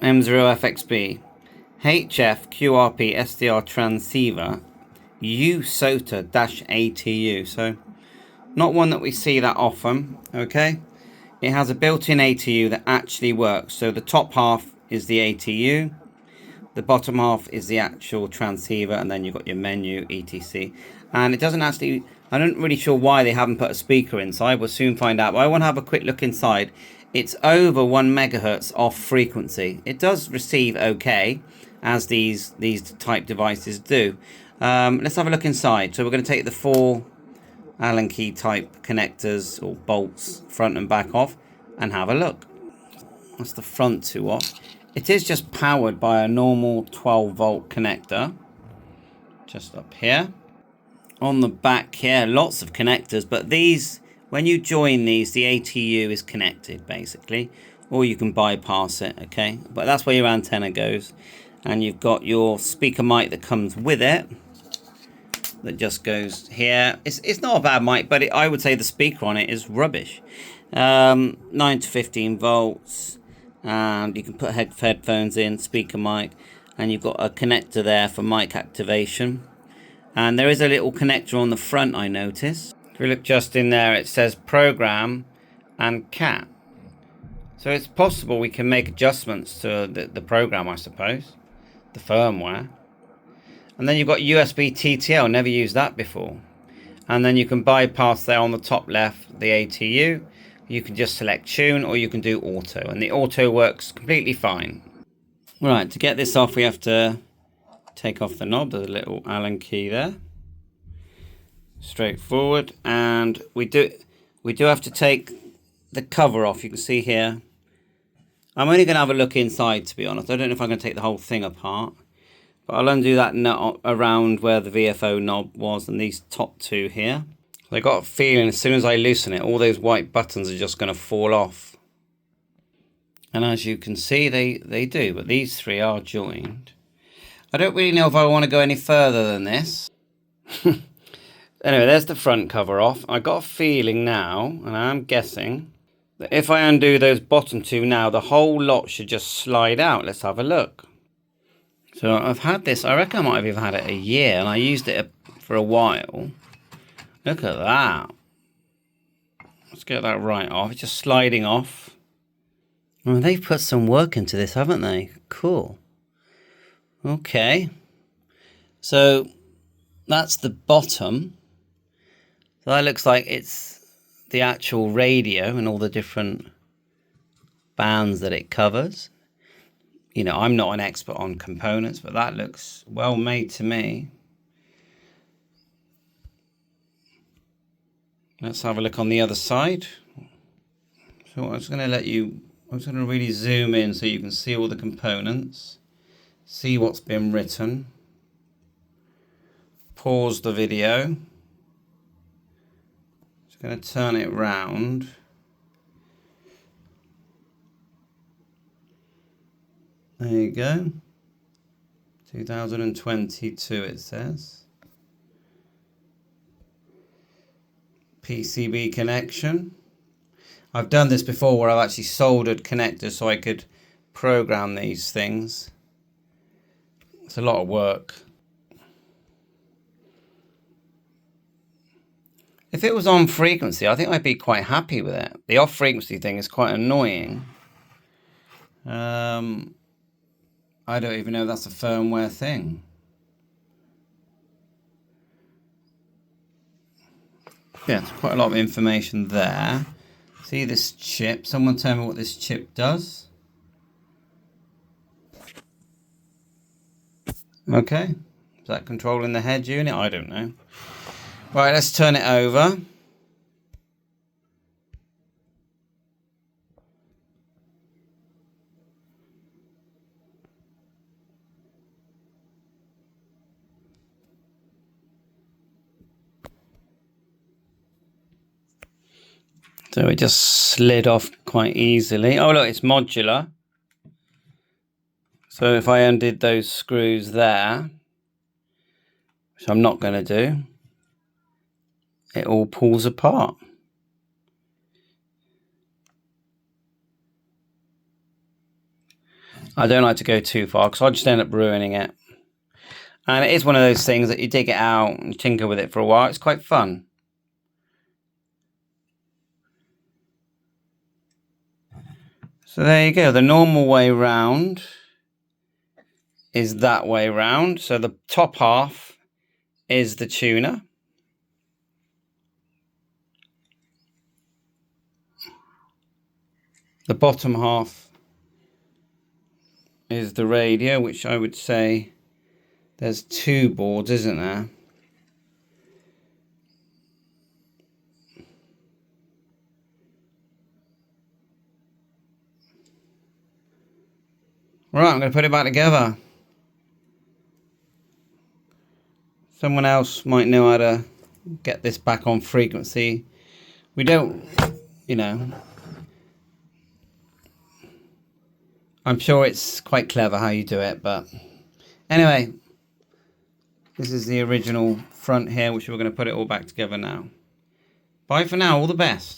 M0FXB, HF QRP SDR transceiver, sota-ATU. So not one that we see that often, okay? It has a built-in ATU that actually works. So the top half is the ATU, the bottom half is the actual transceiver, and then you've got your menu, etc. And it doesn't actually, I'm not really sure why they haven't put a speaker inside. We'll soon find out. But I want to have a quick look inside. It's over 1 megahertz off frequency. It does receive okay, as these type devices do. Let's have a look inside. So we're going to take the 4 Allen key type connectors or bolts front and back off and have a look. That's the front 2 off. It is just powered by a normal 12 volt connector just up here. On the back here, lots of connectors, but these, when you join these, the ATU is connected basically, or you can bypass it, okay? But that's where your antenna goes. And you've got your speaker mic that comes with it that just goes here. It's not a bad mic, but I would say the speaker on it is rubbish. 9 to 15 volts, and you can put headphones in, speaker mic, and you've got a connector there for mic activation. And there is a little connector on the front, I notice. If we look just in there, it says program and cat. So it's possible we can make adjustments to the program, I suppose, the firmware. And then you've got USB TTL, never used that before. And then you can bypass there on the top left, the ATU. You can just select tune, or you can do auto, and the auto works completely fine. Right, to get this off, we have to take off the knob. There's a little Allen key there. Straightforward. And we do have to take the cover off. You can see here. I'm only going to have a look inside, to be honest. I don't know if I'm going to take the whole thing apart. But I'll undo that nut around where the VFO knob was and these top 2 here. I got a feeling as soon as I loosen it, all those white buttons are just going to fall off. And as you can see, they do. But these 3 are joined. I don't really know if I want to go any further than this. Anyway, there's the front cover off. I got a feeling now, and I'm guessing, that if I undo those bottom 2 now, the whole lot should just slide out. Let's have a look. So I've had this, I reckon I might have even had it a year, and I used it for a while. Look at that. Let's get that right off. It's just sliding off. Well, they've put some work into this, haven't they? Cool. Okay. So that's the bottom. So that looks like it's the actual radio and all the different bands that it covers. You know, I'm not an expert on components, but that looks well made to me. Let's have a look on the other side. So I'm just going to really zoom in so you can see all the components, see what's been written. Pause the video. Just going to turn it round. There you go. 2022 it says. PCB connection. I've done this before where I've actually soldered connectors so I could program these things. It's a lot of work. If it was on frequency, I think I'd be quite happy with it. The off frequency thing is quite annoying. I don't even know if that's a firmware thing. Yeah, it's quite a lot of information there. See this chip? Someone tell me what this chip does. Okay. Is that controlling the head unit? I don't know. Right, let's turn it over. So it just slid off quite easily. Oh look, it's modular. So if I undid those screws there, which I'm not going to do, it all pulls apart. I don't like to go too far because I just end up ruining it. And it is one of those things that you dig it out and tinker with it for a while. It's quite fun. So there you go. The normal way round is that way round. So the top half is the tuner. The bottom half is the radio, which I would say there's two boards, isn't there? Right, I'm going to put it back together. Someone else might know how to get this back on frequency. We don't, you know. I'm sure it's quite clever how you do it, but anyway, this is the original front here, which we're going to put it all back together now. Bye for now, all the best.